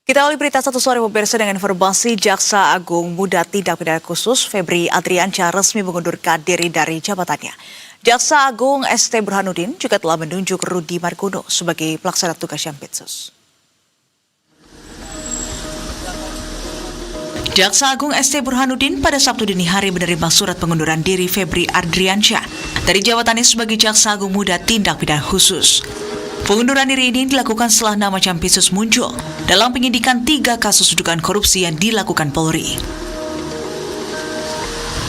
Kita awali berita satu sore pemirsa dengan informasi Jaksa Agung Muda Tindak Pidana Khusus Febri Adriansyah resmi mengundurkan diri dari jabatannya. Jaksa Agung ST Burhanuddin juga telah menunjuk Rudy Margono sebagai pelaksana tugas Jampitsus. Jaksa Agung ST Burhanuddin pada Sabtu dini hari menerima surat pengunduran diri Febri Adriansyah dari jabatannya sebagai Jaksa Agung Muda Tindak Pidana Khusus. Pengunduran diri ini dilakukan setelah nama Jampitsus muncul dalam penyidikan 3 kasus dugaan korupsi yang dilakukan Polri.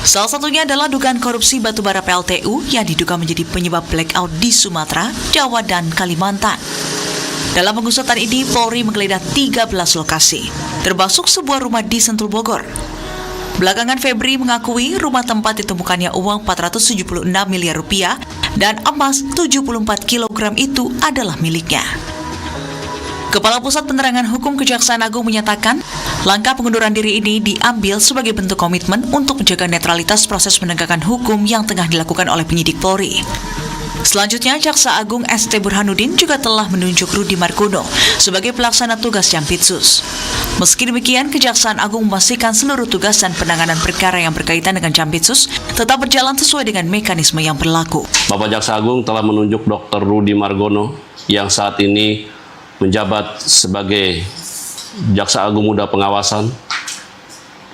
Salah satunya adalah dugaan korupsi batubara PLTU yang diduga menjadi penyebab blackout di Sumatera, Jawa, dan Kalimantan. Dalam pengusutan ini, Polri menggeledah 13 lokasi, termasuk sebuah rumah di Sentul, Bogor. Belakangan Febri mengakui rumah tempat ditemukannya uang 476 miliar rupiah dan emas 74 kilogram itu adalah miliknya. Kepala Pusat Penerangan Hukum Kejaksaan Agung menyatakan, langkah pengunduran diri ini diambil sebagai bentuk komitmen untuk menjaga netralitas proses penegakan hukum yang tengah dilakukan oleh penyidik Polri. Selanjutnya, Jaksa Agung ST Burhanuddin juga telah menunjuk Rudy Margono sebagai pelaksana tugas Jampitsus. Meski demikian, Kejaksaan Agung memastikan seluruh tugas dan penanganan perkara yang berkaitan dengan Jampitsus tetap berjalan sesuai dengan mekanisme yang berlaku. Bapak Jaksa Agung telah menunjuk Dr. Rudy Margono yang saat ini menjabat sebagai Jaksa Agung Muda Pengawasan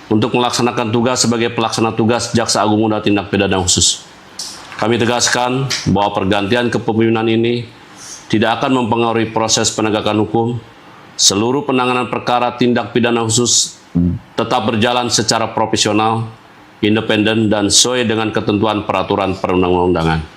untuk melaksanakan tugas sebagai pelaksana tugas Jaksa Agung Muda Tindak Pidana Khusus. Kami tegaskan bahwa pergantian kepemimpinan ini tidak akan mempengaruhi proses penegakan hukum. Seluruh penanganan perkara tindak pidana khusus tetap berjalan secara profesional, independen, dan sesuai dengan ketentuan peraturan perundang-undangan.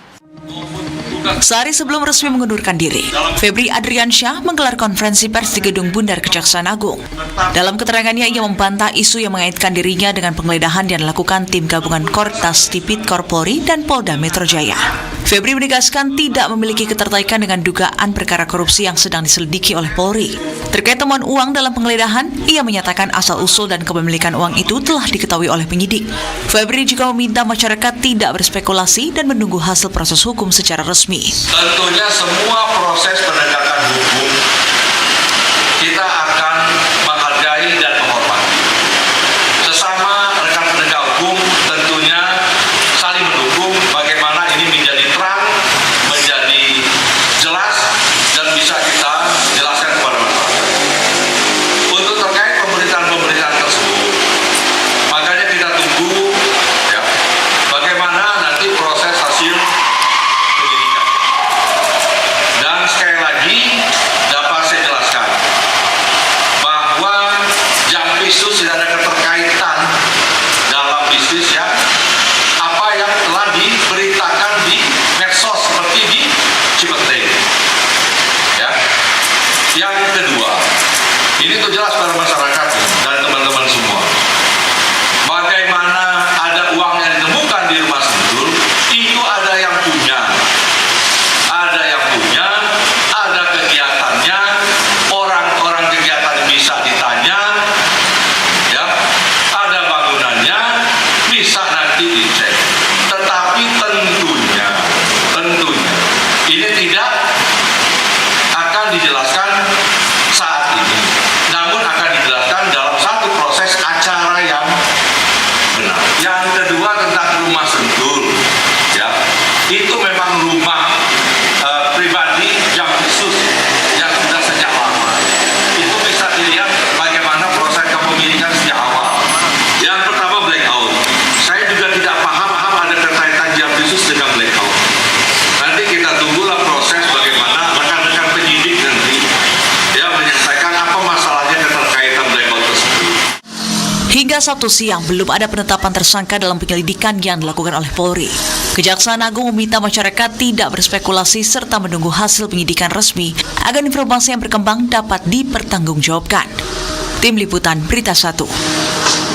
Sehari sebelum resmi mengundurkan diri, Febri Adriansyah menggelar konferensi pers di Gedung Bundar Kejaksaan Agung. Dalam keterangannya, ia membantah isu yang mengaitkan dirinya dengan penggeledahan yang dilakukan tim gabungan Kortas, Tipikor Polri, dan Polda Metro Jaya. Febri menegaskan tidak memiliki ketertarikan dengan dugaan perkara korupsi yang sedang diselidiki oleh Polri. Terkait temuan uang dalam penggeledahan, ia menyatakan asal-usul dan kepemilikan uang itu telah diketahui oleh penyidik. Febri juga meminta masyarakat tidak berspekulasi dan menunggu hasil proses hukum secara resmi. Tentunya semua proses penegakan hukum kita akan menghargai dan menghormati. Sesama rekan penegak hukum tentunya saling mendukung bagaimana ini menjadi terang, menjadi jelas, dan bisa kita jelaskan kepada masyarakat. Untuk terkait pemberitaan-pemberitaan tersebut, makanya kita tunggu ya, bagaimana nanti proses hasil penyidikan. Dan sekali lagi dapat saya jelaskan bahwa Jampitsus tidak ada keterkaitan dalam bisnis ya apa yang telah diberitakan di medsos seperti di Cipete. Ya. Yang kedua, ini tuh jelas pada masyarakat dan teman-teman semua. Bagaimana ada uang yang ditemukan di rumah Sentul, itu ada yang punya. Ada yang punya, ada kegiatannya, orang-orang kegiatan bisa ditanya, ya, ada bangunannya, bisa nanti dicek. Tetapi tentunya, ini tidak akan dijelaskan saat ini, namun akan dijelaskan dalam satu proses acara yang benar. Yang kedua tentang rumah Sentul, ya, itu memang rumah pribadi Jampitsus yang sudah sejak lama. Itu bisa dilihat bagaimana proses kepemilikan sejak awal. Yang pertama blackout. Saya juga tidak paham ada keterkaitan Jampitsus dengan blackout. Nanti kita tunggulah proses bagaimana rekan-rekan penyidik nanti ya menyelesaikan apa masalahnya keterkaitan blackout tersebut. Hingga Sabtu siang, belum ada penetapan tersangka dalam penyelidikan yang dilakukan oleh Polri. Kejaksaan Agung meminta masyarakat tidak berspekulasi serta menunggu hasil penyidikan resmi agar informasi yang berkembang dapat dipertanggungjawabkan. Tim Liputan Berita 1.